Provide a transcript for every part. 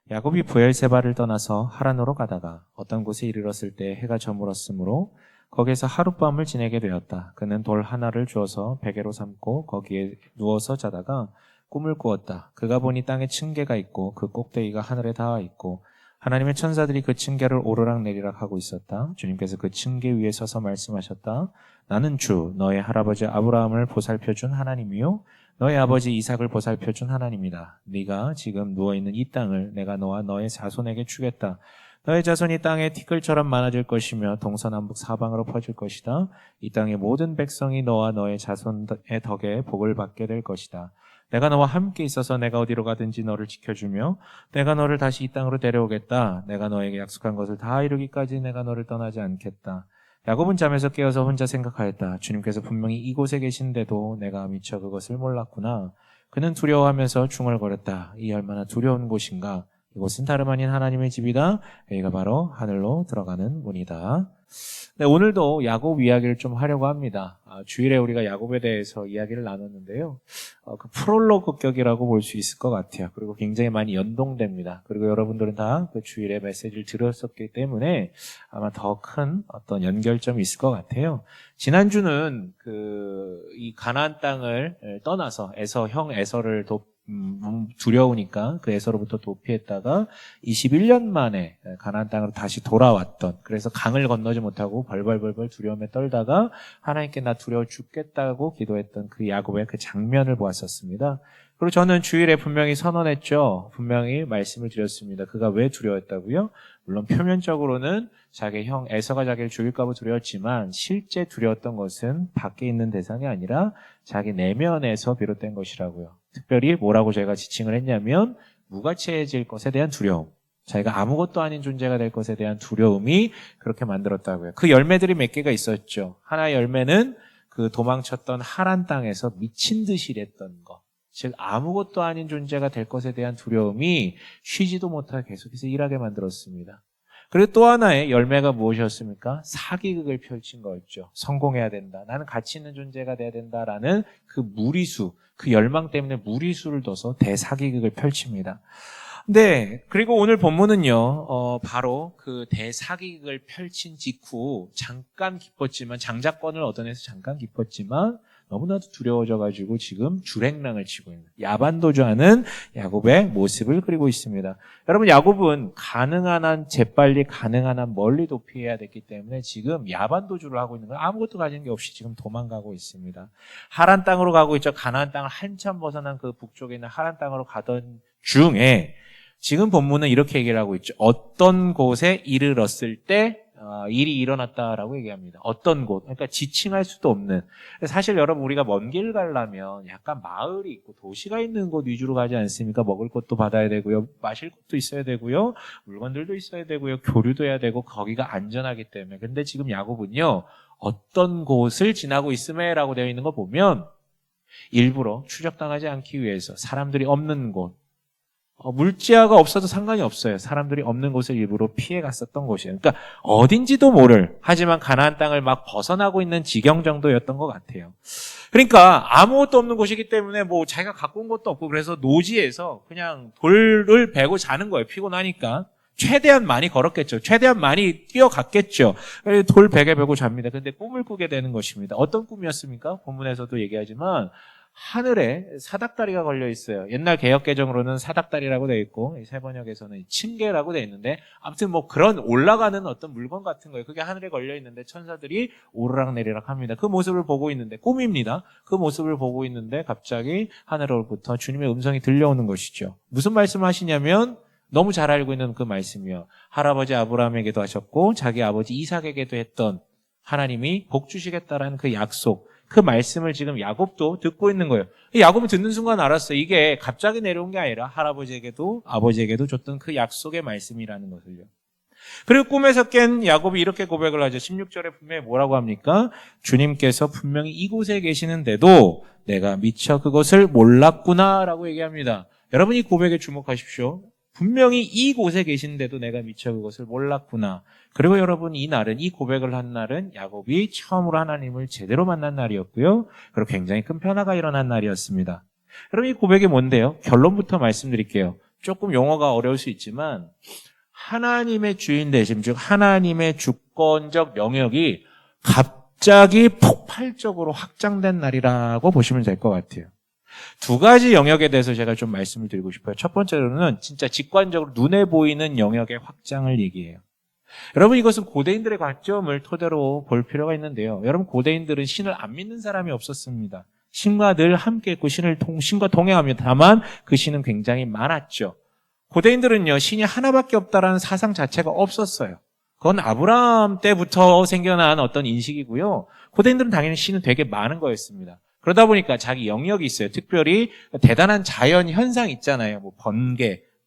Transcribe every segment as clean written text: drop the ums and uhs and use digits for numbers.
야곱이 브엘세바를 떠나서 하란으로 가다가 어떤 곳에 이르렀을 때 해가 저물었으므로 거기에서 하룻밤을 지내게 되었다. 그는 돌 하나를 주어서 베개로 삼고 거기에 누워서 자다가 꿈을 꾸었다. 그가 보니 땅에 층계가 있고 그 꼭대기가 하늘에 닿아 있고 하나님의 천사들이 그 층계를 오르락 내리락 하고 있었다. 주님께서 그 층계 위에 서서 말씀하셨다. 나는 주 너의 할아버지 아브라함을 보살펴준 하나님이요 너의 아버지 이삭을 보살펴준 하나님이다. 네가 지금 누워있는 이 땅을 내가 너와 너의 자손에게 주겠다. 너의 자손이 땅에 티끌처럼 많아질 것이며 동서남북 사방으로 퍼질 것이다. 이 땅의 모든 백성이 너와 너의 자손의 덕에 복을 받게 될 것이다. 내가 너와 함께 있어서 내가 어디로 가든지 너를 지켜주며 내가 너를 다시 이 땅으로 데려오겠다. 내가 너에게 약속한 것을 다 이루기까지 내가 너를 떠나지 않겠다. 야곱은 잠에서 깨어서 혼자 생각하였다. 주님께서 분명히 이곳에 계신데도 내가 미처 그것을 몰랐구나. 그는 두려워하면서 중얼거렸다. 이 얼마나 두려운 곳인가. 이곳은 다름 아닌 하나님의 집이다. 여기가 바로 하늘로 들어가는 문이다. 네, 오늘도 야곱 이야기를 좀 하려고 합니다. 주일에 우리가 야곱에 대해서 이야기를 나눴는데요. 그 프롤로그 격이라고 볼 수 있을 것 같아요. 그리고 굉장히 많이 연동됩니다. 그리고 여러분들은 다 그 주일에 메시지를 들었었기 때문에 아마 더 큰 어떤 연결점이 있을 것 같아요. 지난주는 이 가나안 땅을 떠나서 형 에서를 두려우니까 그 에서로부터 도피했다가 21년 만에 가나안 땅으로 다시 돌아왔던, 그래서 강을 건너지 못하고 벌벌벌 두려움에 떨다가 하나님께 나 두려워 죽겠다고 기도했던 그 야곱의 그 장면을 보았었습니다. 그리고 저는 주일에 분명히 선언했죠. 분명히 말씀을 드렸습니다. 그가 왜 두려웠다고요? 물론 표면적으로는 자기 형 에서가 자기를 죽일까 봐 두려웠지만 실제 두려웠던 것은 밖에 있는 대상이 아니라 자기 내면에서 비롯된 것이라고요. 특별히 뭐라고 제가 지칭을 했냐면 무가치해질 것에 대한 두려움, 자기가 아무것도 아닌 존재가 될 것에 대한 두려움이 그렇게 만들었다고요. 그 열매들이 몇 개가 있었죠. 하나의 열매는 그 도망쳤던 하란 땅에서 미친 듯이 일했던 것, 즉 아무것도 아닌 존재가 될 것에 대한 두려움이 쉬지도 못하게 계속해서 일하게 만들었습니다. 그리고 또 하나의 열매가 무엇이었습니까? 사기극을 펼친 거였죠. 성공해야 된다. 나는 가치 있는 존재가 돼야 된다라는 그 무리수, 그 열망 때문에 무리수를 둬서 대사기극을 펼칩니다. 네, 그리고 오늘 본문은요, 바로 그 대사기극을 펼친 직후 잠깐 기뻤지만, 장자권을 얻어내서 잠깐 기뻤지만 너무나도 두려워져가지고 지금 주랭랑을 치고 있는, 야반도주하는 야곱의 모습을 그리고 있습니다. 여러분, 야곱은 가능한 한 재빨리, 가능한 한 멀리 도피해야 됐기 때문에 지금 야반도주를 하고 있는 거예요. 아무것도 가진 게 없이 지금 도망가고 있습니다. 하란 땅으로 가고 있죠. 가나안 땅을 한참 벗어난 그 북쪽에 있는 하란 땅으로 가던 중에 지금 본문은 이렇게 얘기를 하고 있죠. 어떤 곳에 이르렀을 때 일이 일어났다라고 얘기합니다. 어떤 곳, 그러니까 지칭할 수도 없는. 사실 여러분, 우리가 먼 길 가려면 약간 마을이 있고 도시가 있는 곳 위주로 가지 않습니까? 먹을 것도 받아야 되고요, 마실 것도 있어야 되고요, 물건들도 있어야 되고요, 교류도 해야 되고, 거기가 안전하기 때문에. 근데 지금 야곱은요, 어떤 곳을 지나고 있음에라고 되어 있는 거 보면 일부러 추적당하지 않기 위해서 사람들이 없는 곳, 물지하가 없어도 상관이 없어요. 사람들이 없는 곳을 일부러 피해 갔었던 곳이에요. 그러니까 어딘지도 모를, 하지만 가나안 땅을 막 벗어나고 있는 지경 정도였던 것 같아요. 그러니까 아무것도 없는 곳이기 때문에 뭐 자기가 갖고 온 것도 없고, 그래서 노지에서 그냥 돌을 베고 자는 거예요. 피곤하니까. 최대한 많이 걸었겠죠. 최대한 많이 뛰어갔겠죠. 돌 베개 베고 잡니다. 근데 꿈을 꾸게 되는 것입니다. 어떤 꿈이었습니까? 본문에서도 얘기하지만 하늘에 사닥다리가 걸려 있어요. 옛날 개역개정으로는 사닥다리라고 되어 있고, 새 번역에서는 층계라고 되어 있는데, 아무튼 뭐 그런 올라가는 어떤 물건 같은 거예요. 그게 하늘에 걸려 있는데 천사들이 오르락 내리락 합니다. 그 모습을 보고 있는데, 꿈입니다. 그 모습을 보고 있는데 갑자기 하늘로부터 주님의 음성이 들려오는 것이죠. 무슨 말씀을 하시냐면 너무 잘 알고 있는 그 말씀이요. 할아버지 아브라함에게도 하셨고 자기 아버지 이삭에게도 했던 하나님이 복 주시겠다라는 그 약속, 그 말씀을 지금 야곱도 듣고 있는 거예요. 야곱은 듣는 순간 알았어요. 이게 갑자기 내려온 게 아니라 할아버지에게도 아버지에게도 줬던 그 약속의 말씀이라는 것을요. 그리고 꿈에서 깬 야곱이 이렇게 고백을 하죠. 16절에 분명히 뭐라고 합니까? 주님께서 분명히 이곳에 계시는데도 내가 미처 그것을 몰랐구나라고 얘기합니다. 여러분, 이 고백에 주목하십시오. 분명히 이곳에 계신데도 내가 미처 그것을 몰랐구나. 그리고 여러분, 이 날은, 이 고백을 한 날은 야곱이 처음으로 하나님을 제대로 만난 날이었고요. 그리고 굉장히 큰 변화가 일어난 날이었습니다. 여러분, 이 고백이 뭔데요? 결론부터 말씀드릴게요. 조금 용어가 어려울 수 있지만 하나님의 주인 되심, 즉 하나님의 주권적 영역이 갑자기 폭발적으로 확장된 날이라고 보시면 될 것 같아요. 두 가지 영역에 대해서 제가 좀 말씀을 드리고 싶어요. 첫 번째로는 진짜 직관적으로 눈에 보이는 영역의 확장을 얘기해요. 여러분, 이것은 고대인들의 관점을 토대로 볼 필요가 있는데요. 여러분, 고대인들은 신을 안 믿는 사람이 없었습니다. 신과 늘 함께했고 신과 동행합니다. 다만 그 신은 굉장히 많았죠. 고대인들은요, 신이 하나밖에 없다라는 사상 자체가 없었어요. 그건 아브라함 때부터 생겨난 어떤 인식이고요. 고대인들은 당연히 신은 되게 많은 거였습니다. 그러다 보니까 자기 영역이 있어요. 특별히 대단한 자연 현상 있잖아요. 뭐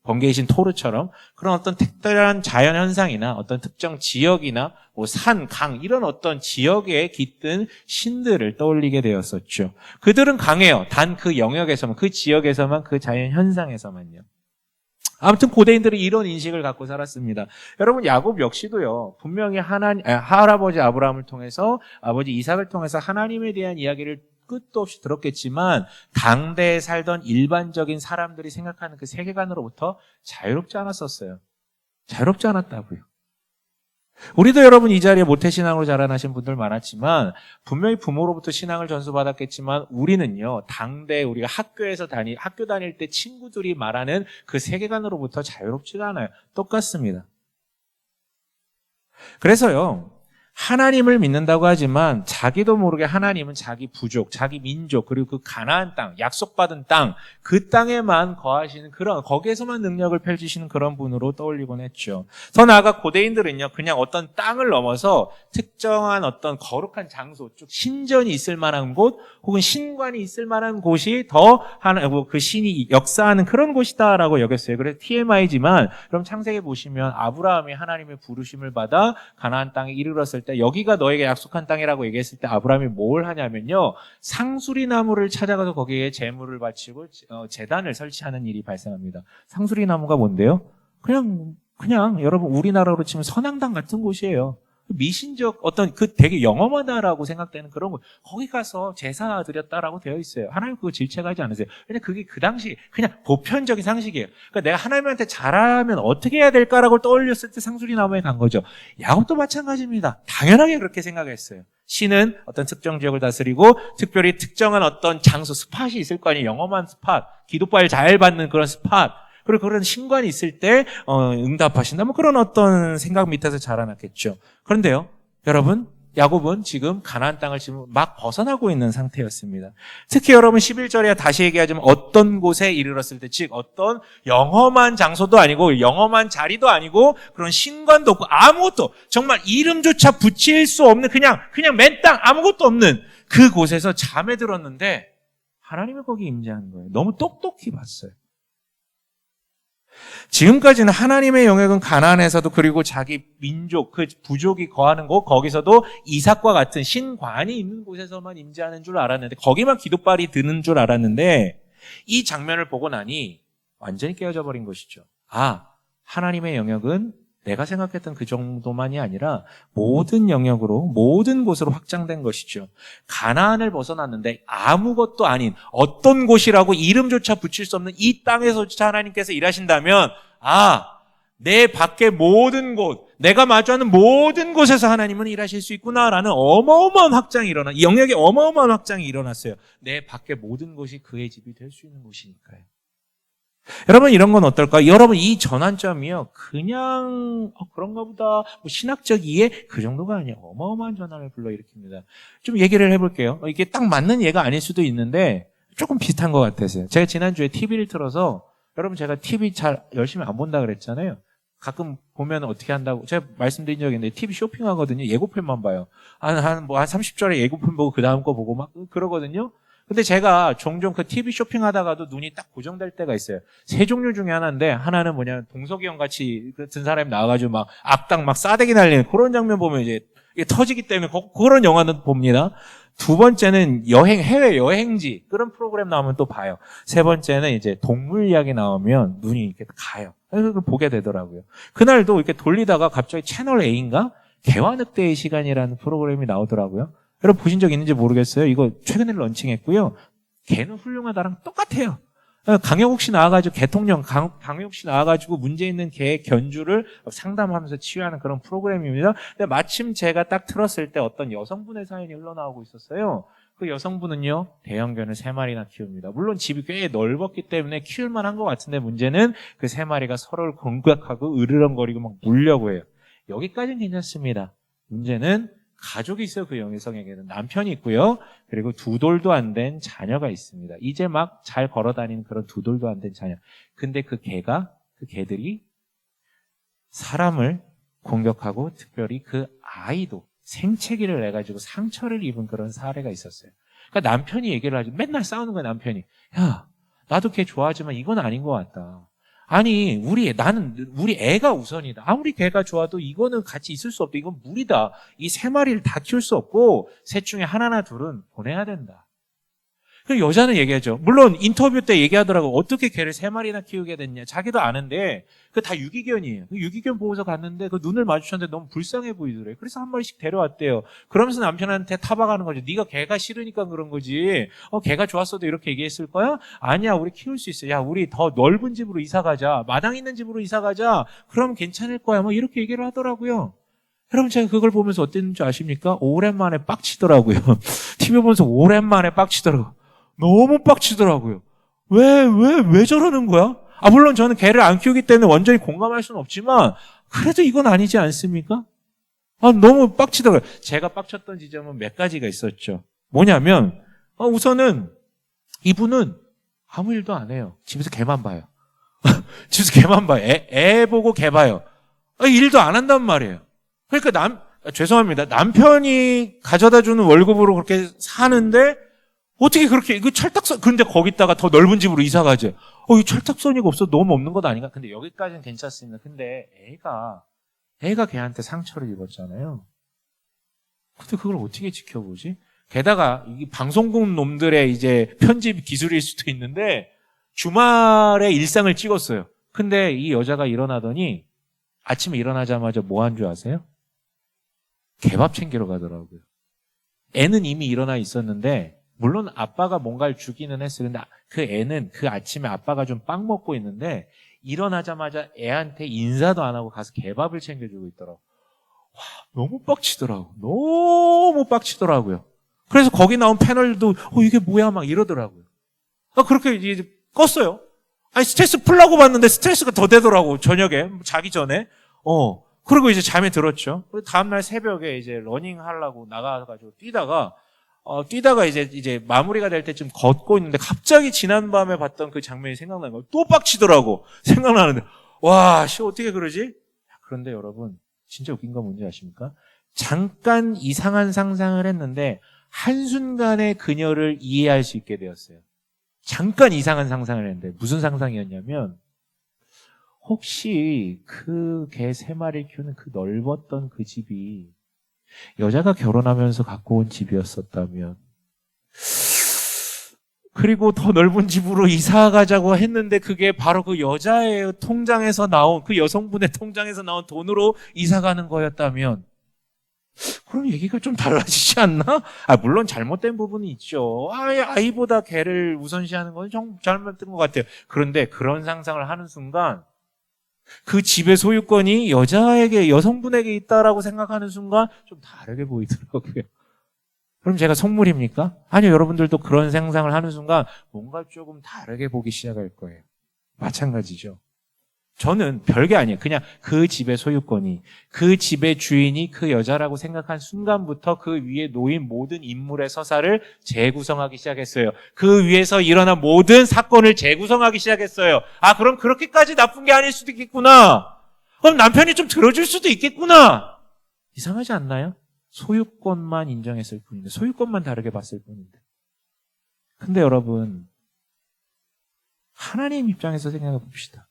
번개의 신 토르처럼 그런 어떤 특별한 자연 현상이나 어떤 특정 지역이나 뭐 산, 강 이런 어떤 지역에 깃든 신들을 떠올리게 되었었죠. 그들은 강해요. 단 그 영역에서만, 그 지역에서만, 그 자연 현상에서만요. 아무튼 고대인들은 이런 인식을 갖고 살았습니다. 여러분, 야곱 역시도요, 분명히 할아버지 아브라함을 통해서, 아버지 이삭을 통해서 하나님에 대한 이야기를 끝도 없이 들었겠지만 당대에 살던 일반적인 사람들이 생각하는 그 세계관으로부터 자유롭지 않았었어요. 자유롭지 않았다고요. 우리도 여러분 이 자리에 모태신앙으로 자라나신 분들 많았지만 분명히 부모로부터 신앙을 전수받았겠지만 우리는요, 당대 우리가 학교 다닐 때 친구들이 말하는 그 세계관으로부터 자유롭지가 않아요. 똑같습니다. 그래서요, 하나님을 믿는다고 하지만 자기도 모르게 하나님은 자기 부족, 자기 민족, 그리고 그 가나안 땅, 약속받은 땅, 그 땅에만 거하시는 거기에서만 능력을 펼치시는 그런 분으로 떠올리곤 했죠. 더 나아가 고대인들은요, 그냥 어떤 땅을 넘어서 특정한 어떤 거룩한 장소, 쭉 신전이 있을 만한 곳, 혹은 신관이 있을 만한 곳이 그 신이 역사하는 그런 곳이다라고 여겼어요. 그래서 TMI지만, 그럼 창세기 보시면 아브라함이 하나님의 부르심을 받아 가나안 땅에 이르렀을 때 여기가 너에게 약속한 땅이라고 얘기했을 때 아브라함이 뭘 하냐면요, 상수리 나무를 찾아가서 거기에 제물을 바치고 제단을 설치하는 일이 발생합니다. 상수리 나무가 뭔데요? 그냥 여러분 우리나라로 치면 선앙당 같은 곳이에요. 미신적 어떤 그 되게 영험하다라고 생각되는 그런 곳, 거기 가서 제사 드렸다라고 되어 있어요. 하나님 그거 질책하지 않으세요. 왜냐면 그게 그 당시 그냥 보편적인 상식이에요. 그러니까 내가 하나님한테 잘하면 어떻게 해야 될까라고 떠올렸을 때 상수리 나무에 간 거죠. 야곱도 마찬가지입니다. 당연하게 그렇게 생각했어요. 신은 어떤 특정 지역을 다스리고 특별히 특정한 어떤 장소, 스팟이 있을 거 아니에요. 영험한 스팟, 기도발 잘 받는 그런 스팟, 그리고 그런 신관이 있을 때 응답하신다, 뭐 그런 어떤 생각 밑에서 자라났겠죠. 그런데요, 여러분, 야곱은 지금 가나안 땅을 지금 막 벗어나고 있는 상태였습니다. 특히 여러분 11절에 다시 얘기하자면 어떤 곳에 이르렀을 때, 즉 어떤 영험한 장소도 아니고 영험한 자리도 아니고 그런 신관도 없고 아무것도, 정말 이름조차 붙일 수 없는 그냥 맨 땅 아무것도 없는 그 곳에서 잠에 들었는데 하나님이 거기 임재하는 거예요. 너무 똑똑히 봤어요. 지금까지는 하나님의 영역은 가나안에서도, 그리고 자기 민족, 그 부족이 거하는 곳, 거기서도 이삭과 같은 신관이 있는 곳에서만 임재하는 줄 알았는데, 거기만 기도발이 드는 줄 알았는데, 이 장면을 보고 나니 완전히 깨어져 버린 것이죠. 하나님의 영역은 내가 생각했던 그 정도만이 아니라 모든 영역으로, 모든 곳으로 확장된 것이죠. 가나안을 벗어났는데 아무것도 아닌 어떤 곳이라고 이름조차 붙일 수 없는 이 땅에서조차 하나님께서 일하신다면, 내 밖의 모든 곳, 내가 마주하는 모든 곳에서 하나님은 일하실 수 있구나라는 어마어마한 확장이 이 영역에 어마어마한 확장이 일어났어요. 내 밖의 모든 곳이 그의 집이 될 수 있는 곳이니까요. 여러분, 이런 건 어떨까요? 여러분, 이 전환점이요, 그냥 그런가 보다, 뭐 신학적 이해 그 정도가 아니에요. 어마어마한 전환을 불러일으킵니다. 좀 얘기를 해볼게요. 이게 딱 맞는 예가 아닐 수도 있는데 조금 비슷한 것 같아서요. 제가 지난주에 TV를 틀어서, 여러분 제가 TV 잘 열심히 안 본다 그랬잖아요. 가끔 보면 어떻게 한다고 제가 말씀드린 적이 있는데, TV 쇼핑하거든요. 예고편만 봐요. 한 30절에 예고편 보고 그 다음 거 보고 막 그러거든요. 근데 제가 종종 그 TV 쇼핑하다가도 눈이 딱 고정될 때가 있어요. 세 종류 중에 하나인데, 하나는 뭐냐면 동석이 형 같이 같은 사람이 나와가지고 막 악당 막 싸대기 날리는 그런 장면 보면 이제 이게 터지기 때문에 그런 영화는 봅니다. 두 번째는 해외 여행지 그런 프로그램 나오면 또 봐요. 세 번째는 이제 동물 이야기 나오면 눈이 이렇게 가요. 그래서 그걸 보게 되더라고요. 그날도 이렇게 돌리다가 갑자기 채널 A인가 개화늑대의 시간이라는 프로그램이 나오더라고요. 여러분 보신 적 있는지 모르겠어요. 이거 최근에 런칭했고요. 걔는 훌륭하다랑 똑같아요. 강영욱 씨 나와가지고 대통령 강영욱 씨 나와가지고 문제 있는 개 견주를 상담하면서 치유하는 그런 프로그램입니다. 근데 마침 제가 딱 틀었을 때 어떤 여성분의 사연이 흘러나오고 있었어요. 그 여성분은요, 대형견을 3마리나 키웁니다. 물론 집이 꽤 넓었기 때문에 키울만 한 것 같은데 문제는 그 3마리가 서로를 공격하고 으르렁거리고 막 물려고 해요. 여기까지는 괜찮습니다. 문제는 가족이 있어요. 그 여성에게는 남편이 있고요. 그리고 2돌도 안 된 자녀가 있습니다. 이제 막 잘 걸어다니는 그런 2돌도 안 된 자녀. 근데 그 개들이 사람을 공격하고 특별히 그 아이도 생채기를 내가지고 상처를 입은 그런 사례가 있었어요. 그러니까 남편이 얘기를 하죠. 맨날 싸우는 거야, 남편이. 야, 나도 걔 좋아하지만 이건 아닌 것 같다. 아니, 우리 애가 우선이다. 아무리 걔가 좋아도 이거는 같이 있을 수 없다. 이건 무리다. 이 3마리를 다 키울 수 없고, 셋 중에 하나나 둘은 보내야 된다. 그리고 여자는 얘기하죠. 물론 인터뷰 때 얘기하더라고. 어떻게 개를 3마리나 키우게 됐냐. 자기도 아는데 그 다 유기견이에요. 유기견 보고서 갔는데 그 눈을 마주쳤는데 너무 불쌍해 보이더래요. 그래서 한 마리씩 데려왔대요. 그러면서 남편한테 타박하는 거죠. 네가 개가 싫으니까 그런 거지. 개가 좋았어도 이렇게 얘기했을 거야? 아니야, 우리 키울 수 있어. 야, 우리 더 넓은 집으로 이사 가자. 마당 있는 집으로 이사 가자. 그럼 괜찮을 거야. 뭐 이렇게 얘기를 하더라고요. 여러분, 제가 그걸 보면서 어땠는지 아십니까? 오랜만에 빡치더라고요. TV 보면서 오랜만에 빡치더라고요. 너무 빡치더라고요. 왜 저러는 거야? 물론 저는 개를 안 키우기 때문에 완전히 공감할 수는 없지만, 그래도 이건 아니지 않습니까? 너무 빡치더라고요. 제가 빡쳤던 지점은 몇 가지가 있었죠. 뭐냐면, 우선은, 이분은 아무 일도 안 해요. 집에서 개만 봐요. 집에서 개만 봐요. 애 보고 개 봐요. 일도 안 한단 말이에요. 그러니까 죄송합니다. 남편이 가져다 주는 월급으로 그렇게 사는데, 어떻게 그렇게, 이거 철딱선, 그런데 거기다가 더 넓은 집으로 이사 가죠. 이 철딱선이가 없어 너무 없는 것 아닌가? 근데 여기까지는 괜찮습니다. 근데 애가 걔한테 상처를 입었잖아요. 근데 그걸 어떻게 지켜보지? 게다가, 이 방송국 놈들의 이제 편집 기술일 수도 있는데, 주말에 일상을 찍었어요. 근데 이 여자가 일어나더니, 아침에 일어나자마자 뭐 한 줄 아세요? 개밥 챙기러 가더라고요. 애는 이미 일어나 있었는데, 물론 아빠가 뭔가를 주기는 했어요. 근데 그 애는 그 아침에 아빠가 좀 빵 먹고 있는데 일어나자마자 애한테 인사도 안 하고 가서 개밥을 챙겨주고 있더라고요. 와, 너무 빡치더라고요. 그래서 거기 나온 패널도 이게 뭐야 막 이러더라고요. 그렇게 이제 껐어요. 스트레스 풀라고 봤는데 스트레스가 더 되더라고. 저녁에 자기 전에. 그리고 이제 잠에 들었죠. 다음날 새벽에 이제 러닝 하려고 나가가지고 뛰다가 이제 마무리가 될 때쯤 걷고 있는데 갑자기 지난밤에 봤던 그 장면이 생각나는 거예요. 또 빡치더라고. 생각나는데. 와, 어떻게 그러지? 그런데 여러분, 진짜 웃긴 건 뭔지 아십니까? 잠깐 이상한 상상을 했는데 한순간에 그녀를 이해할 수 있게 되었어요. 잠깐 이상한 상상을 했는데 무슨 상상이었냐면 혹시 그 개 3마리 키우는 그 넓었던 그 집이 여자가 결혼하면서 갖고 온 집이었었다면, 그리고 더 넓은 집으로 이사 가자고 했는데 그게 바로 그 여자의 통장에서 나온, 그 여성분의 통장에서 나온 돈으로 이사 가는 거였다면, 그럼 얘기가 좀 달라지지 않나? 물론 잘못된 부분이 있죠. 아이보다 개를 우선시하는 건 좀 잘못된 것 같아요. 그런데 그런 상상을 하는 순간, 그 집의 소유권이 여성분에게 있다라고 생각하는 순간 좀 다르게 보이더라고요. 그럼 제가 속물입니까? 아니요, 여러분들도 그런 상상을 하는 순간 뭔가 조금 다르게 보기 시작할 거예요. 마찬가지죠. 저는 별게 아니에요. 그냥 그 집의 소유권이, 그 집의 주인이 그 여자라고 생각한 순간부터 그 위에 놓인 모든 인물의 서사를 재구성하기 시작했어요. 그 위에서 일어난 모든 사건을 재구성하기 시작했어요. 그럼 그렇게까지 나쁜 게 아닐 수도 있겠구나. 그럼 남편이 좀 들어줄 수도 있겠구나. 이상하지 않나요? 소유권만 인정했을 뿐인데, 소유권만 다르게 봤을 뿐인데. 근데 여러분, 하나님 입장에서 생각해 봅시다.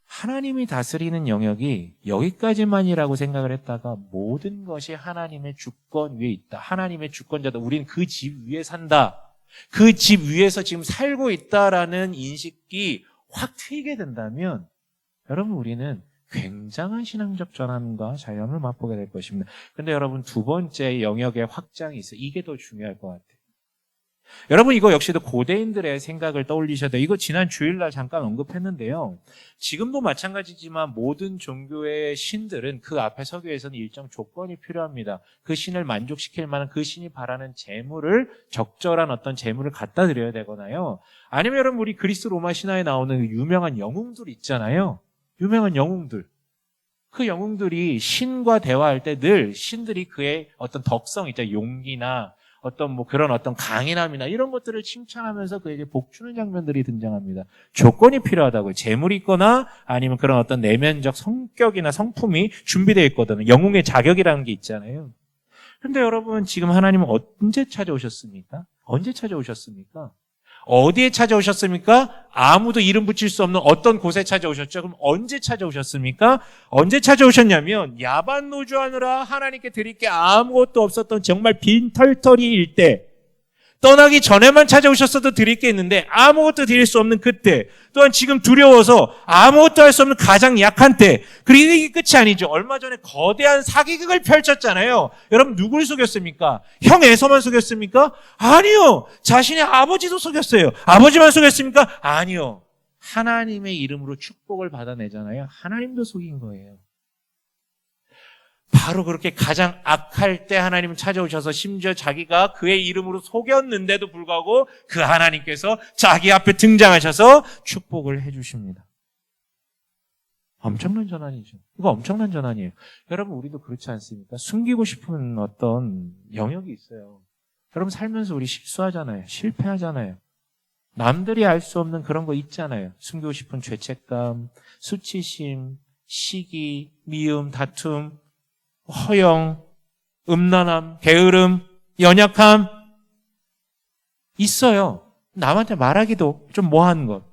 하나님이 다스리는 영역이 여기까지만이라고 생각을 했다가 모든 것이 하나님의 주권 위에 있다. 하나님의 주권자다. 우리는 그 집 위에 산다. 그 집 위에서 지금 살고 있다라는 인식이 확 트이게 된다면 여러분, 우리는 굉장한 신앙적 전환과 자연을 맛보게 될 것입니다. 근데 여러분, 두 번째 영역의 확장이 있어요. 이게 더 중요할 것 같아요. 여러분 이거 역시도 고대인들의 생각을 떠올리셔야 돼요. 이거 지난 주일날 잠깐 언급했는데요. 지금도 마찬가지지만 모든 종교의 신들은 그 앞에 서기 위해서는 일정 조건이 필요합니다. 그 신을 만족시킬 만한 그 신이 바라는 재물을 적절한 어떤 재물을 갖다 드려야 되거나요. 아니면 여러분 우리 그리스 로마 신화에 나오는 유명한 영웅들 있잖아요. 유명한 영웅들. 그 영웅들이 신과 대화할 때 늘 신들이 그의 어떤 덕성 있죠. 용기나 어떤 뭐 그런 어떤 강인함이나 이런 것들을 칭찬하면서 그에게 복 주는 장면들이 등장합니다. 조건이 필요하다고요. 재물이 있거나 아니면 그런 어떤 내면적 성격이나 성품이 준비되어 있거든요. 영웅의 자격이라는 게 있잖아요. 그런데 여러분 지금 하나님은 언제 찾아오셨습니까? 언제 찾아오셨습니까? 어디에 찾아오셨습니까? 아무도 이름 붙일 수 없는 어떤 곳에 찾아오셨죠? 그럼 언제 찾아오셨습니까? 언제 찾아오셨냐면 야반 노조하느라 하나님께 드릴 게 아무것도 없었던 정말 빈털터리일 때, 떠나기 전에만 찾아오셨어도 드릴 게 있는데 아무것도 드릴 수 없는 그때, 또한 지금 두려워서 아무것도 할 수 없는 가장 약한 때, 그리고 이게 끝이 아니죠. 얼마 전에 거대한 사기극을 펼쳤잖아요. 여러분 누굴 속였습니까? 형 에서만 속였습니까? 아니요. 자신의 아버지도 속였어요. 아버지만 속였습니까? 아니요. 하나님의 이름으로 축복을 받아내잖아요. 하나님도 속인 거예요. 바로 그렇게 가장 악할 때 하나님은 찾아오셔서 심지어 자기가 그의 이름으로 속였는데도 불구하고 그 하나님께서 자기 앞에 등장하셔서 축복을 해주십니다. 엄청난 전환이죠. 이거 엄청난 전환이에요. 여러분 우리도 그렇지 않습니까? 숨기고 싶은 어떤 영역이 있어요. 여러분 살면서 우리 실수하잖아요. 실패하잖아요. 남들이 알 수 없는 그런 거 있잖아요. 숨기고 싶은 죄책감, 수치심, 시기, 미움, 다툼, 허영, 음란함, 게으름, 연약함 있어요. 남한테 말하기도 좀 뭐한 것.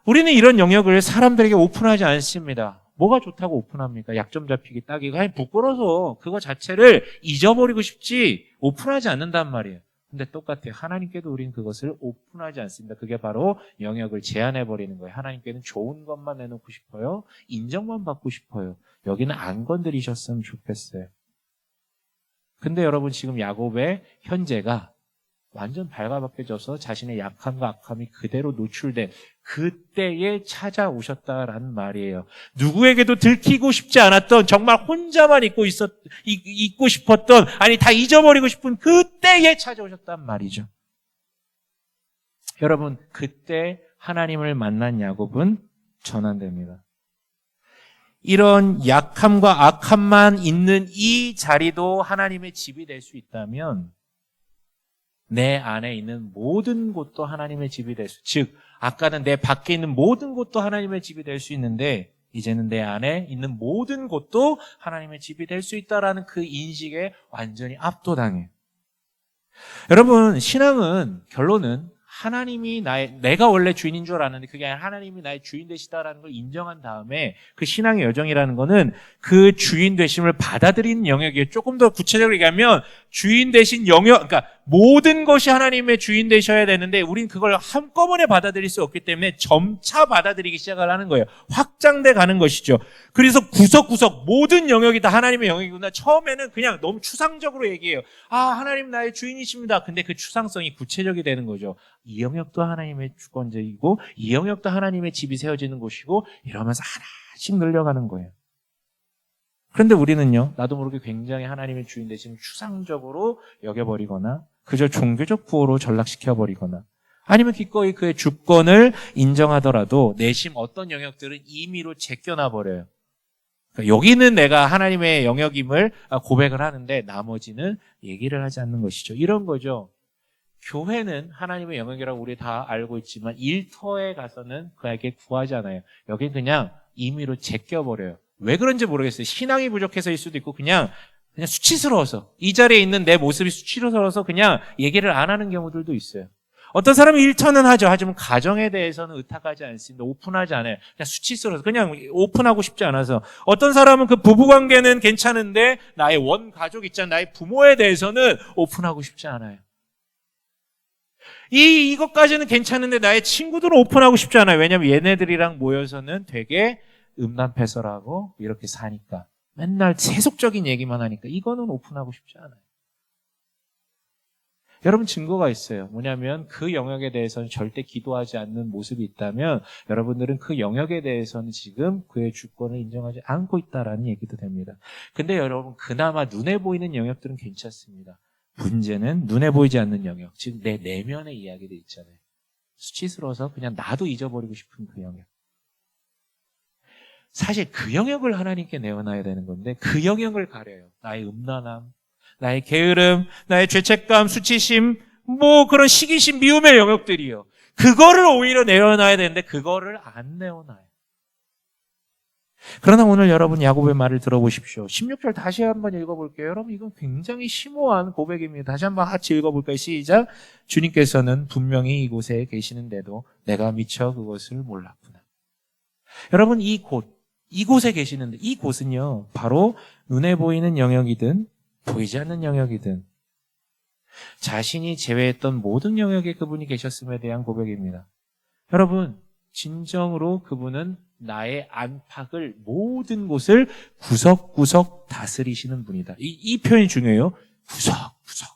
우리는 이런 영역을 사람들에게 오픈하지 않습니다. 뭐가 좋다고 오픈합니까? 약점 잡히기 따기가 아니 부끄러워서 그거 자체를 잊어버리고 싶지 오픈하지 않는단 말이에요. 근데 똑같아요. 하나님께도 우리는 그것을 오픈하지 않습니다. 그게 바로 영역을 제한해버리는 거예요. 하나님께는 좋은 것만 내놓고 싶어요. 인정만 받고 싶어요. 여기는 안 건드리셨으면 좋겠어요. 근데 여러분 지금 야곱의 현재가 완전 발가벗겨져서 자신의 약함과 악함이 그대로 노출된 그때에 찾아오셨다라는 말이에요. 누구에게도 들키고 싶지 않았던, 정말 혼자만 있고 싶었던, 아니 다 잊어버리고 싶은 그때에 찾아오셨단 말이죠. 여러분 그때 하나님을 만난 야곱은 전환됩니다. 이런 약함과 악함만 있는 이 자리도 하나님의 집이 될 수 있다면 내 안에 있는 모든 곳도 하나님의 집이 될 수, 즉 아까는 내 밖에 있는 모든 곳도 하나님의 집이 될 수 있는데 이제는 내 안에 있는 모든 곳도 하나님의 집이 될 수 있다라는 그 인식에 완전히 압도당해요. 여러분 신앙은 결론은 하나님이 내가 원래 주인인 줄 알았는데 그게 아니라 하나님이 나의 주인 되시다라는 걸 인정한 다음에 그 신앙의 여정이라는 거는 그 주인 되심을 받아들이는 영역이에요. 조금 더 구체적으로 얘기하면 주인 되신 영역, 그러니까 모든 것이 하나님의 주인 되셔야 되는데 우린 그걸 한꺼번에 받아들일 수 없기 때문에 점차 받아들이기 시작을 하는 거예요. 확장돼 가는 것이죠. 그래서 구석구석 모든 영역이 다 하나님의 영역이구나. 처음에는 그냥 너무 추상적으로 얘기해요. 아, 하나님 나의 주인이십니다. 근데 그 추상성이 구체적이 되는 거죠. 이 영역도 하나님의 주권적이고 이 영역도 하나님의 집이 세워지는 곳이고 이러면서 하나씩 늘려가는 거예요. 그런데 우리는요, 나도 모르게 굉장히 하나님의 주인 되심을 추상적으로 여겨버리거나 그저 종교적 부호로 전락시켜버리거나 아니면 기꺼이 그의 주권을 인정하더라도 내심 어떤 영역들은 임의로 제껴놔버려요. 그러니까 여기는 내가 하나님의 영역임을 고백을 하는데 나머지는 얘기를 하지 않는 것이죠. 이런 거죠. 교회는 하나님의 영역이라고 우리 다 알고 있지만 일터에 가서는 그에게 구하지 않아요. 여긴 그냥 임의로 제껴버려요. 왜 그런지 모르겠어요. 신앙이 부족해서일 수도 있고 그냥 수치스러워서 이 자리에 있는 내 모습이 수치스러워서 그냥 얘기를 안 하는 경우들도 있어요. 어떤 사람은 일터는 하죠. 하지만 가정에 대해서는 의탁하지 않습니다. 오픈하지 않아요. 그냥 수치스러워서 그냥 오픈하고 싶지 않아서. 어떤 사람은 그 부부관계는 괜찮은데 나의 원가족 있잖아요. 나의 부모에 대해서는 오픈하고 싶지 않아요. 이것까지는 괜찮은데 나의 친구들은 오픈하고 싶지 않아요. 왜냐하면 얘네들이랑 모여서는 되게 음란패설하고 이렇게 사니까 맨날 세속적인 얘기만 하니까 이거는 오픈하고 싶지 않아요. 여러분 증거가 있어요. 뭐냐면 그 영역에 대해서는 절대 기도하지 않는 모습이 있다면 여러분들은 그 영역에 대해서는 지금 그의 주권을 인정하지 않고 있다라는 얘기도 됩니다. 근데 여러분 그나마 눈에 보이는 영역들은 괜찮습니다. 문제는 눈에 보이지 않는 영역, 즉 내 내면의 이야기들 있잖아요. 수치스러워서 그냥 나도 잊어버리고 싶은 그 영역. 사실 그 영역을 하나님께 내어놔야 되는 건데 그 영역을 가려요. 나의 음란함, 나의 게으름, 나의 죄책감, 수치심, 뭐 그런 시기심, 미움의 영역들이요. 그거를 오히려 내어놔야 되는데 그거를 안 내어놔요. 그러나 오늘 여러분 야곱의 말을 들어보십시오. 16절 다시 한번 읽어볼게요. 여러분 이건 굉장히 심오한 고백입니다. 다시 한번 같이 읽어볼까요? 시작. 주님께서는 분명히 이곳에 계시는데도 내가 미처 그것을 몰랐구나. 여러분 이곳에 계시는데 이 곳은요. 바로 눈에 보이는 영역이든 보이지 않는 영역이든 자신이 제외했던 모든 영역에 그분이 계셨음에 대한 고백입니다. 여러분 진정으로 그분은 나의 안팎을 모든 곳을 구석구석 다스리시는 분이다. 이 표현이 중요해요. 구석구석.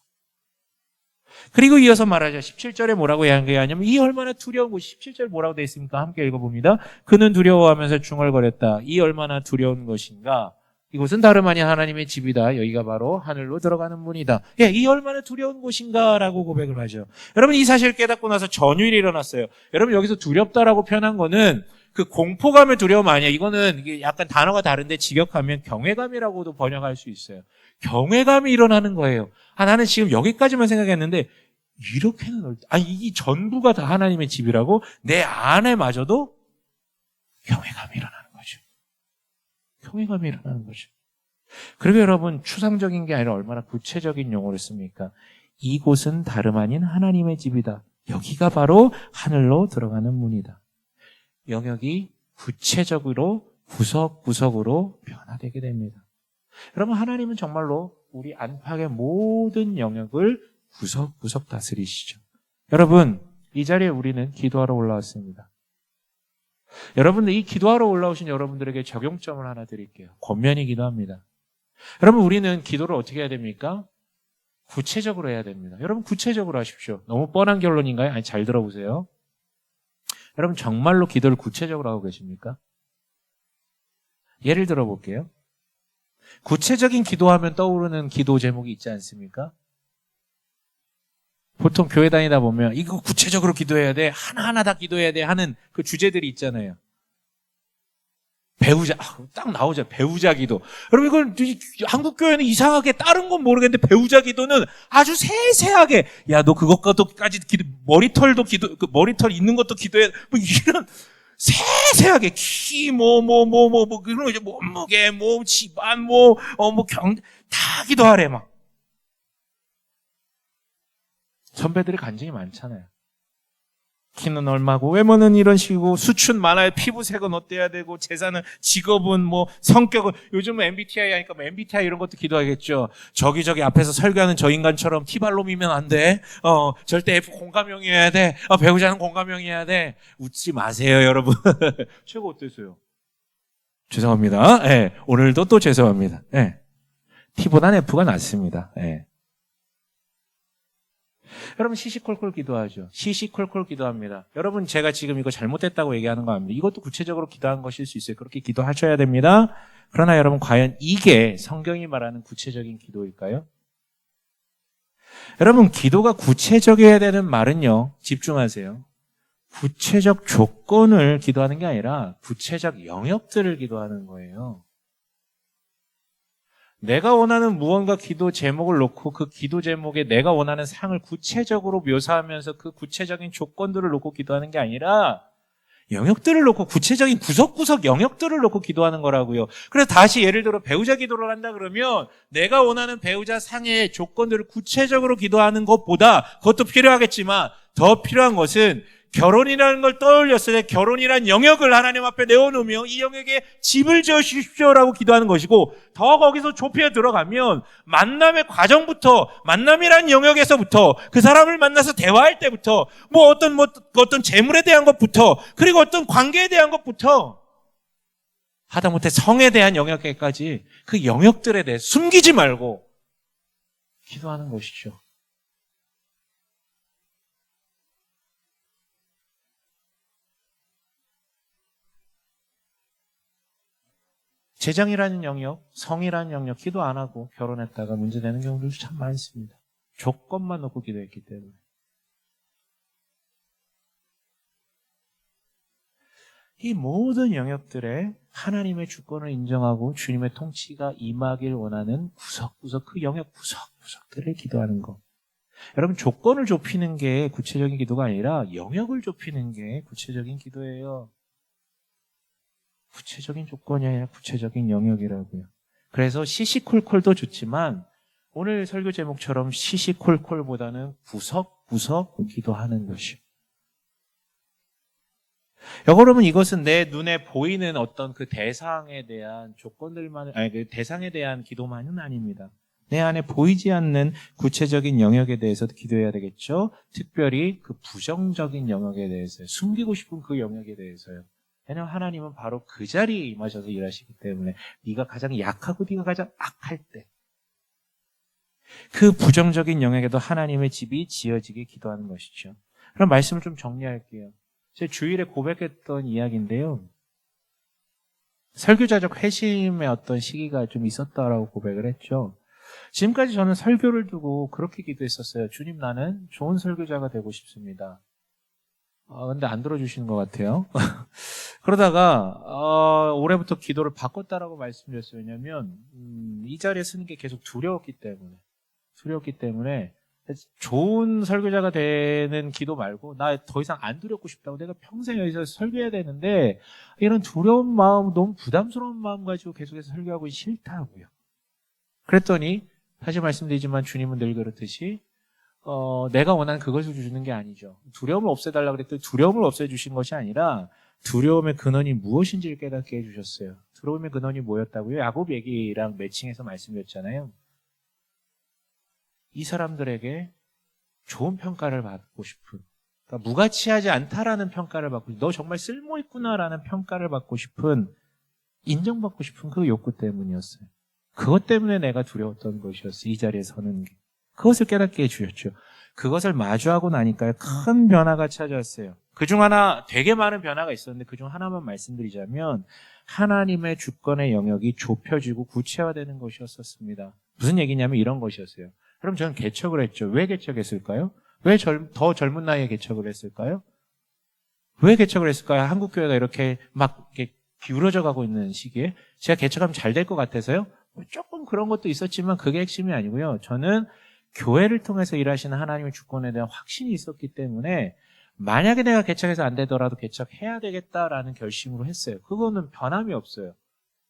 그리고 이어서 말하죠. 17절에 뭐라고 이야기하냐면 이 얼마나 두려운 곳이 17절 뭐라고 되어 있습니까? 함께 읽어봅니다. 그는 두려워하면서 중얼거렸다. 이 얼마나 두려운 것인가? 이곳은 다름 아닌 하나님의 집이다. 여기가 바로 하늘로 들어가는 문이다. 예, 이 얼마나 두려운 곳인가라고 고백을 하죠. 여러분 이 사실을 깨닫고 나서 전율이 일어났어요. 여러분 여기서 두렵다라고 표현한 거는 그 공포감의 두려움 아니야. 이거는 이게 약간 단어가 다른데 직역하면 경외감이라고도 번역할 수 있어요. 경외감이 일어나는 거예요. 나는 지금 여기까지만 생각했는데 이렇게는 이 전부가 다 하나님의 집이라고 내 안에마저도 경외감이 일어나는 거죠. 경외감이 일어나는 거죠. 그리고 여러분 추상적인 게 아니라 얼마나 구체적인 용어를 씁니까? 이곳은 다름 아닌 하나님의 집이다. 여기가 바로 하늘로 들어가는 문이다. 영역이 구체적으로 구석구석으로 변화되게 됩니다. 여러분 하나님은 정말로 우리 안팎의 모든 영역을 구석구석 다스리시죠. 여러분 이 자리에 우리는 기도하러 올라왔습니다. 여러분들 이 기도하러 올라오신 여러분들에게 적용점을 하나 드릴게요. 권면이 기도합니다. 여러분 우리는 기도를 어떻게 해야 됩니까? 구체적으로 해야 됩니다. 여러분 구체적으로 하십시오. 너무 뻔한 결론인가요? 아니 잘 들어보세요. 여러분 정말로 기도를 구체적으로 하고 계십니까? 예를 들어 볼게요. 구체적인 기도하면 떠오르는 기도 제목이 있지 않습니까? 보통 교회 다니다 보면 이거 구체적으로 기도해야 돼. 하나하나 다 기도해야 돼 하는 그 주제들이 있잖아요. 배우자, 딱 나오죠. 배우자 기도. 여러분 이건 한국 교회는 이상하게 다른 건 모르겠는데 배우자 기도는 아주 세세하게 야 너 그것까지 기도, 머리털도 기도, 그 머리털 있는 것도 기도해. 뭐 이런 세세하게 키 그런 거 이제 몸무게 집안 다 기도하래 막. 선배들이 간증이 많잖아요. 키는 얼마고 외모는 이런 식이고 수춘 많아요. 피부색은 어때야 되고 재산은 직업은 성격은 요즘은 MBTI 하니까 MBTI 이런 것도 기도하겠죠. 저기 앞에서 설교하는 저 인간처럼 T발놈이면 안 돼. 절대 F 공감형이어야 돼. 배우자는 공감형이어야 돼. 웃지 마세요 여러분. 최고 어땠어요? 죄송합니다. 네, 오늘도 또 죄송합니다. 네. T보다는 F가 낫습니다. 네. 여러분 시시콜콜 기도하죠. 시시콜콜 기도합니다. 여러분 제가 지금 이거 잘못했다고 얘기하는 거 아닙니다. 이것도 구체적으로 기도한 것일 수 있어요. 그렇게 기도하셔야 됩니다. 그러나 여러분 과연 이게 성경이 말하는 구체적인 기도일까요? 여러분 기도가 구체적이어야 되는 말은요. 집중하세요. 구체적 조건을 기도하는 게 아니라 구체적 영역들을 기도하는 거예요. 내가 원하는 무언가 기도 제목을 놓고 그 기도 제목에 내가 원하는 상을 구체적으로 묘사하면서 그 구체적인 조건들을 놓고 기도하는 게 아니라 영역들을 놓고 구체적인 구석구석 영역들을 놓고 기도하는 거라고요. 그래서 다시 예를 들어 배우자 기도를 한다 그러면 내가 원하는 배우자 상의 조건들을 구체적으로 기도하는 것보다 그것도 필요하겠지만 더 필요한 것은 결혼이라는 걸 떠올렸을 때 결혼이란 영역을 하나님 앞에 내어놓으며 이 영역에 집을 지어 주십시오라고 기도하는 것이고 더 거기서 좁혀 들어가면 만남의 과정부터 만남이란 영역에서부터 그 사람을 만나서 대화할 때부터 어떤 재물에 대한 것부터 그리고 어떤 관계에 대한 것부터 하다못해 성에 대한 영역까지 그 영역들에 대해 숨기지 말고 기도하는 것이죠. 재정이라는 영역, 성이라는 영역 기도 안 하고 결혼했다가 문제되는 경우들도 참 많습니다. 조건만 놓고 기도했기 때문에. 이 모든 영역들에 하나님의 주권을 인정하고 주님의 통치가 임하길 원하는 구석구석, 그 영역 구석구석들을 기도하는 것. 여러분, 조건을 좁히는 게 구체적인 기도가 아니라 영역을 좁히는 게 구체적인 기도예요. 구체적인 조건이 아니라 구체적인 영역이라고요. 그래서 시시콜콜도 좋지만 오늘 설교 제목처럼 시시콜콜보다는 구석구석 기도하는 것이요. 여러분, 이것은 내 눈에 보이는 어떤 그 대상에 대한 그 대상에 대한 기도만은 아닙니다. 내 안에 보이지 않는 구체적인 영역에 대해서도 기도해야 되겠죠. 특별히 그 부정적인 영역에 대해서요. 숨기고 싶은 그 영역에 대해서요. 왜냐하면 하나님은 바로 그 자리에 임하셔서 일하시기 때문에 네가 가장 약하고 네가 가장 악할 때 그 부정적인 영역에도 하나님의 집이 지어지게 기도하는 것이죠. 그럼 말씀을 좀 정리할게요. 제 주일에 고백했던 이야기인데요. 설교자적 회심의 어떤 시기가 좀 있었다라고 고백을 했죠. 지금까지 저는 설교를 두고 그렇게 기도했었어요. 주님, 나는 좋은 설교자가 되고 싶습니다. 근데 안 들어주시는 것 같아요. 그러다가 올해부터 기도를 바꿨다라고 말씀드렸어요. 왜냐하면 이 자리에 서는 게 계속 두려웠기 때문에 좋은 설교자가 되는 기도 말고 나 더 이상 안 두렵고 싶다고, 내가 평생 여기서 설교해야 되는데 이런 두려운 마음, 너무 부담스러운 마음 가지고 계속해서 설교하고 싫다고요. 그랬더니 다시 말씀드리지만 주님은 늘 그렇듯이 내가 원하는 그것을 주시는 게 아니죠. 두려움을 없애달라고 그랬더니 두려움을 없애주신 것이 아니라 두려움의 근원이 무엇인지를 깨닫게 해주셨어요. 두려움의 근원이 뭐였다고요? 야곱 얘기랑 매칭해서 말씀드렸잖아요. 이 사람들에게 좋은 평가를 받고 싶은, 그러니까 무가치하지 않다라는 평가를 받고, 너 정말 쓸모있구나라는 평가를 받고 싶은, 인정받고 싶은 그 욕구 때문이었어요. 그것 때문에 내가 두려웠던 것이었어요. 이 자리에 서는 게. 그것을 깨닫게 해주셨죠. 그것을 마주하고 나니까요, 큰 변화가 찾아왔어요. 그중 하나, 되게 많은 변화가 있었는데 그중 하나만 말씀드리자면 하나님의 주권의 영역이 좁혀지고 구체화되는 것이었습니다. 무슨 얘기냐면 이런 것이었어요. 그럼 저는 개척을 했죠. 왜 개척했을까요? 왜 더 젊은 나이에 개척을 했을까요? 왜 개척을 했을까요? 한국교회가 이렇게 막 이렇게 기울어져 가고 있는 시기에 제가 개척하면 잘 될 것 같아서요? 조금 그런 것도 있었지만 그게 핵심이 아니고요. 저는 교회를 통해서 일하시는 하나님의 주권에 대한 확신이 있었기 때문에 만약에 내가 개척해서 안 되더라도 개척해야 되겠다라는 결심으로 했어요. 그거는 변함이 없어요.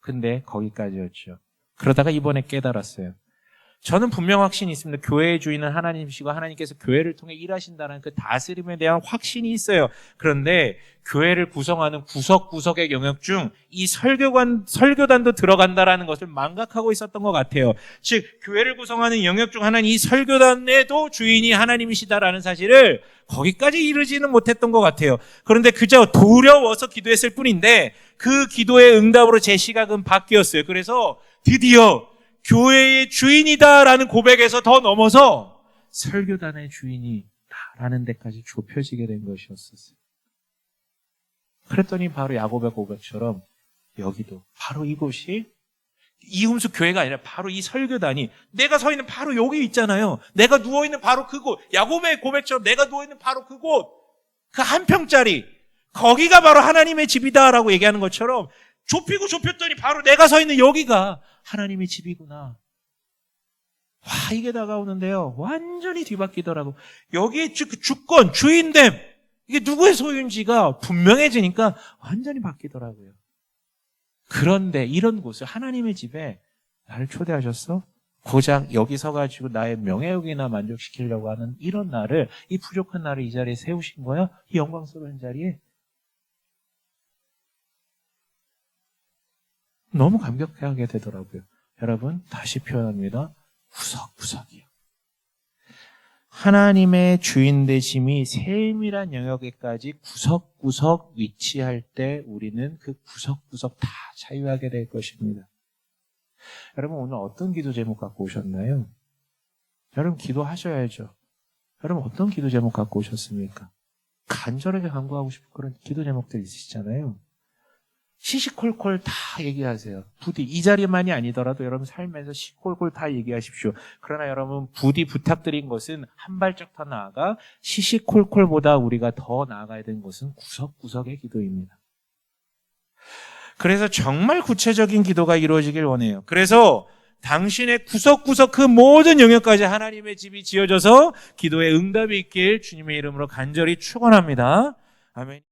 근데 거기까지였죠. 그러다가 이번에 깨달았어요. 저는 분명 확신이 있습니다. 교회의 주인은 하나님이시고 하나님께서 교회를 통해 일하신다는 그 다스림에 대한 확신이 있어요. 그런데 교회를 구성하는 구석구석의 영역 중 이 설교단도 들어간다라는 것을 망각하고 있었던 것 같아요. 즉, 교회를 구성하는 영역 중 하나는 이 설교단에도 주인이 하나님이시다라는 사실을 거기까지 이르지는 못했던 것 같아요. 그런데 그저 두려워서 기도했을 뿐인데 그 기도의 응답으로 제 시각은 바뀌었어요. 그래서 드디어 교회의 주인이다라는 고백에서 더 넘어서 설교단의 주인이다라는 데까지 좁혀지게 된 것이었어요. 그랬더니 바로 야곱의 고백처럼 여기도 바로 이곳이 이음수 교회가 아니라 바로 이 설교단이, 내가 서 있는 바로 여기 있잖아요. 내가 누워있는 바로 그곳, 야곱의 고백처럼 내가 누워있는 바로 그곳, 그 한 평짜리, 거기가 바로 하나님의 집이다라고 얘기하는 것처럼 좁히고 좁혔더니 바로 내가 서 있는 여기가 하나님의 집이구나. 와, 이게 다가오는데요. 완전히 뒤바뀌더라고. 여기에 주권, 주인됨, 이게 누구의 소유인지가 분명해지니까 완전히 바뀌더라고요. 그런데 이런 곳을, 하나님의 집에 나를 초대하셨어? 고작 여기 서가지고 나의 명예욕이나 만족시키려고 하는 이런 나를, 이 부족한 나를 이 자리에 세우신 거야? 이 영광스러운 자리에? 너무 감격하게 되더라고요. 여러분, 다시 표현합니다. 구석구석이요. 하나님의 주인 되심이 세밀한 영역에까지 구석구석 위치할 때 우리는 그 구석구석 다 자유하게 될 것입니다. 여러분, 오늘 어떤 기도 제목 갖고 오셨나요? 여러분, 기도하셔야죠. 여러분, 어떤 기도 제목 갖고 오셨습니까? 간절하게 간구하고 싶은 그런 기도 제목들 있으시잖아요. 시시콜콜 다 얘기하세요. 부디 이 자리만이 아니더라도 여러분 삶에서 시콜콜 다 얘기하십시오. 그러나 여러분 부디 부탁드린 것은 한 발짝 더 나아가 시시콜콜보다 우리가 더 나아가야 되는 것은 구석구석의 기도입니다. 그래서 정말 구체적인 기도가 이루어지길 원해요. 그래서 당신의 구석구석 그 모든 영역까지 하나님의 집이 지어져서 기도의 응답이 있길 주님의 이름으로 간절히 축원합니다. 아멘.